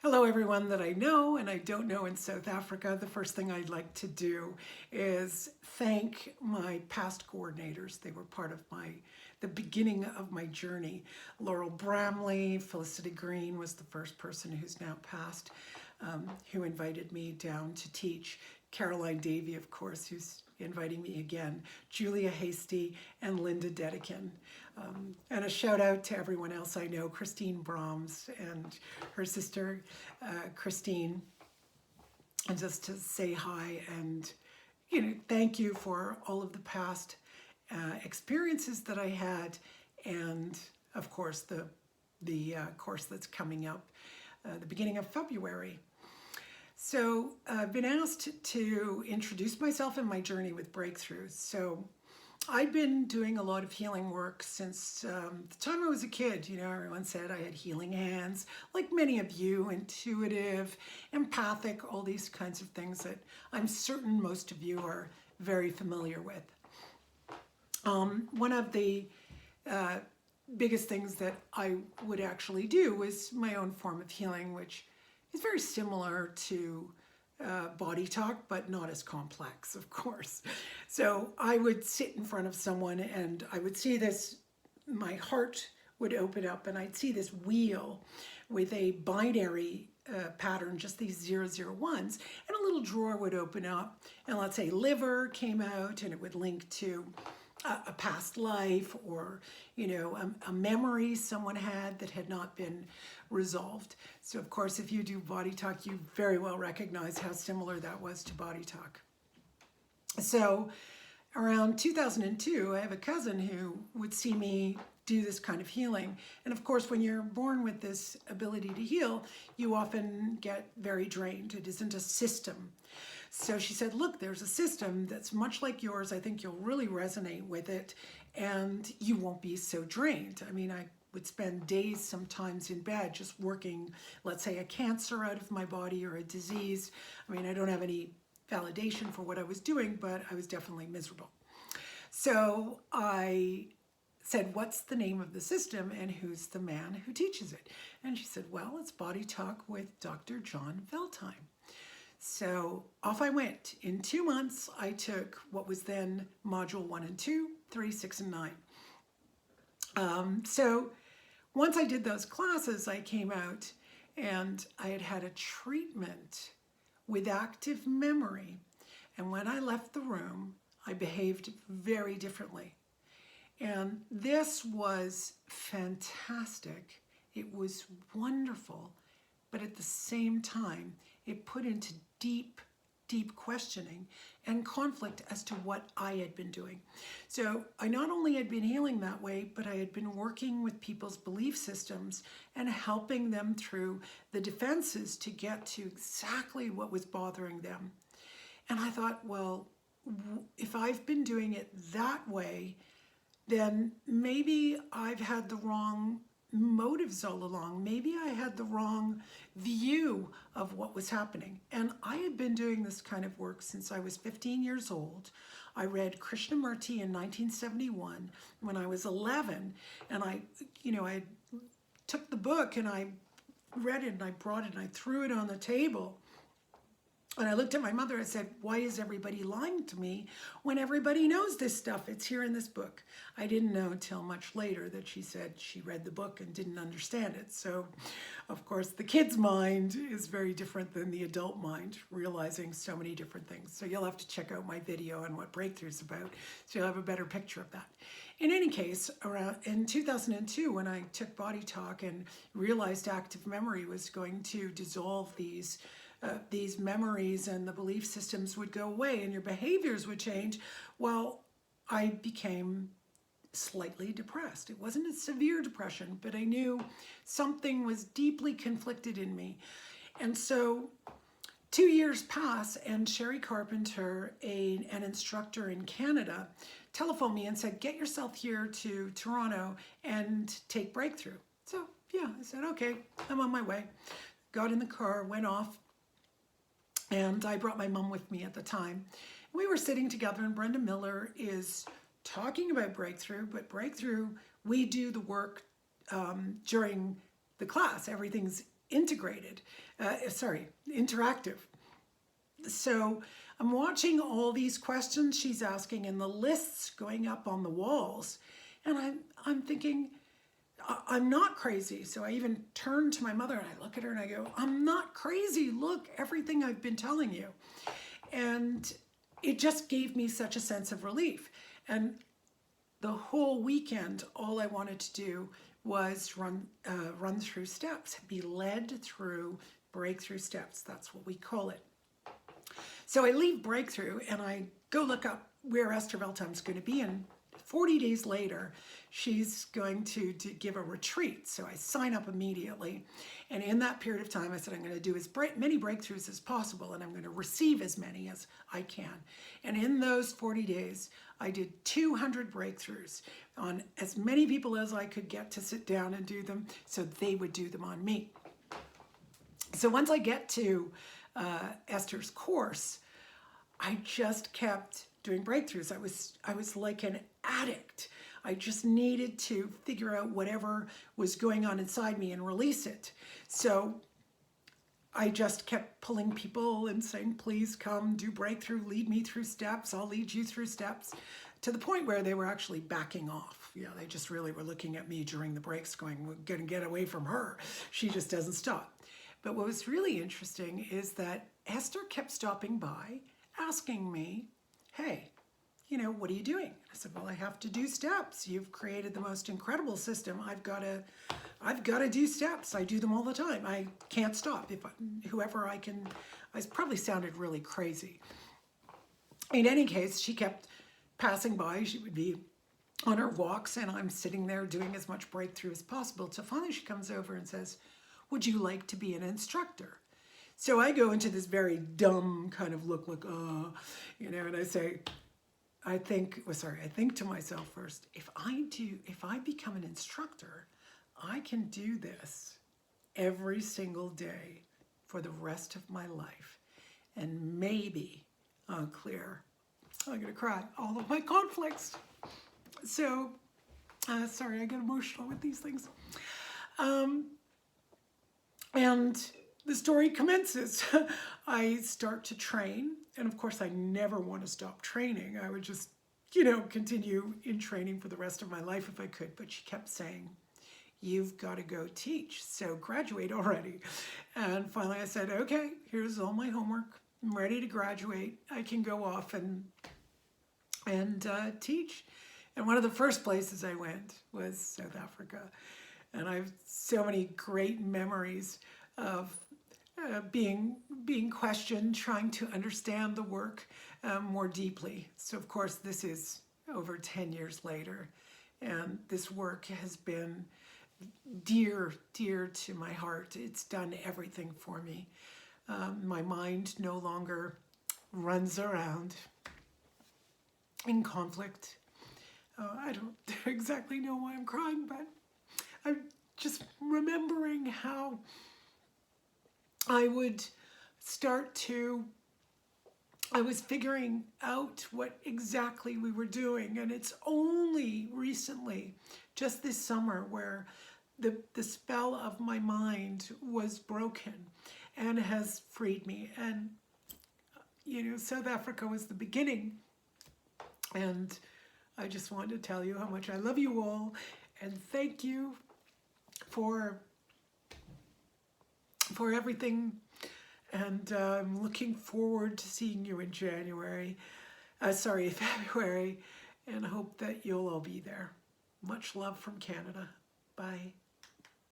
Hello, everyone that I know and I don't know in South Africa. The first thing I'd like to do is thank my past coordinators. They were part of the beginning of my journey. Laurel Bramley, Felicity Green was the first person who's now passed, who invited me down to teach. Caroline Davey, of course, who's inviting me again, Julia Hasty, and Linda Dedican. And a shout out to everyone else I know, Christine Brahms and her sister, Christine, and just to say hi and, thank you for all of the past experiences that I had, and of course the course that's coming up the beginning of February. So I've been asked to introduce myself and my journey with BreakThrough. So I've been doing a lot of healing work since the time I was a kid. Everyone said I had healing hands, like many of you, intuitive, empathic, all these kinds of things that I'm certain most of you are very familiar with. One of the biggest things that I would actually do was my own form of healing, which is very similar to body talk, but not as complex, of course. So I would sit in front of someone and I would see this, my heart would open up and I'd see this wheel with a binary pattern, just these 001s, and a little drawer would open up and let's say liver came out and it would link to a past life or, a memory someone had that had not been resolved. So of course, if you do body talk, you very well recognize how similar that was to body talk. So around 2002, I have a cousin who would see me do this kind of healing. And of course, when you're born with this ability to heal, you often get very drained. It isn't a system. So she said, look, there's a system that's much like yours. I think you'll really resonate with it and you won't be so drained. I mean, I would spend days sometimes in bed just working, let's say, a cancer out of my body or a disease. I mean, I don't have any validation for what I was doing, but I was definitely miserable. So I said, what's the name of the system and who's the man who teaches it? And she said, well, it's Body Talk with Dr. John Veltheim. So off I went. In 2 months, I took what was then module 1 and 2, 3, 6, and 9. So once I did those classes, I came out and I had a treatment with active memory. And when I left the room, I behaved very differently. And this was fantastic. It was wonderful. But at the same time, it put into deep questioning and conflict as to what I had been doing. So I not only had been healing that way, but I had been working with people's belief systems and helping them through the defenses to get to exactly what was bothering them. And I thought, well, if I've been doing it that way, then maybe I've had the wrong motives all along. Maybe I had the wrong view of what was happening. And I had been doing this kind of work since I was 15 years old. I read Krishnamurti in 1971 when I was 11. And I took the book and I read it and I brought it and I threw it on the table. And I looked at my mother and said, why is everybody lying to me when everybody knows this stuff? It's here in this book. I didn't know until much later that she said she read the book and didn't understand it. So, of course, the kid's mind is very different than the adult mind, realizing so many different things. So you'll have to check out my video on what BreakThrough is about, so you'll have a better picture of that. In any case, in 2002, when I took Body Talk and realized active memory was going to dissolve these memories and the belief systems would go away and your behaviors would change, well, I became slightly depressed. It wasn't a severe depression, but I knew something was deeply conflicted in me. And so 2 years pass and Sherry Carpenter, an instructor in Canada, telephoned me and said, get yourself here to Toronto and take BreakThrough. So yeah, I said, okay, I'm on my way. Got in the car, went off. And I brought my mom with me at the time. We were sitting together and Brenda Miller is talking about BreakThrough, but BreakThrough, we do the work during the class. Everything's interactive. So I'm watching all these questions she's asking and the lists going up on the walls. And I'm thinking, I'm not crazy. So I even turn to my mother and I look at her and I go, I'm not crazy. Look, everything I've been telling you. And it just gave me such a sense of relief. And the whole weekend, all I wanted to do was run through steps, be led through breakthrough steps. That's what we call it. So I leave Breakthrough and I go look up where Esther Veltam's going to be, and 40 days later, she's going to give a retreat. So I sign up immediately. And in that period of time, I said, I'm going to do as many breakthroughs as possible, and I'm going to receive as many as I can. And in those 40 days, I did 200 breakthroughs on as many people as I could get to sit down and do them, so they would do them on me. So once I get to Esther's course, I just kept doing breakthroughs. I was like an addict. I just needed to figure out whatever was going on inside me and release it. So I just kept pulling people and saying, please come do breakthrough, lead me through steps, I'll lead you through steps, to the point where they were actually backing off. Yeah, they just really were looking at me during the breaks going, we're gonna get away from her. She just doesn't stop. But what was really interesting is that Esther kept stopping by, asking me, hey, what are you doing? I said, well, I have to do steps. You've created the most incredible system. I've got to do steps. I do them all the time. I can't stop. I probably sounded really crazy. In any case, she kept passing by. She would be on her walks and I'm sitting there doing as much breakthrough as possible. So finally she comes over and says, would you like to be an instructor? So I go into this very dumb kind of look like, and I say, I think to myself first, if I become an instructor, I can do this every single day for the rest of my life. And maybe I'll clear, I'm gonna cry, all of my conflicts. So, sorry, I get emotional with these things. And the story commences. I start to train, and of course I never want to stop training. I would just, continue in training for the rest of my life if I could, but she kept saying, you've got to go teach, so graduate already. And finally I said, okay, here's all my homework. I'm ready to graduate. I can go off and teach. And one of the first places I went was South Africa. And I have so many great memories of being questioned, trying to understand the work more deeply. So of course this is over 10 years later, and this work has been dear to my heart. It's done everything for me. My mind no longer runs around in conflict. I don't exactly know why I'm crying, but I'm just remembering how I was figuring out what exactly we were doing, and it's only recently, just this summer, where the spell of my mind was broken and has freed me. And South Africa was the beginning, and I just wanted to tell you how much I love you all, and thank you for everything. And I'm looking forward to seeing you in February, and hope that you'll all be there. Much love from Canada. Bye.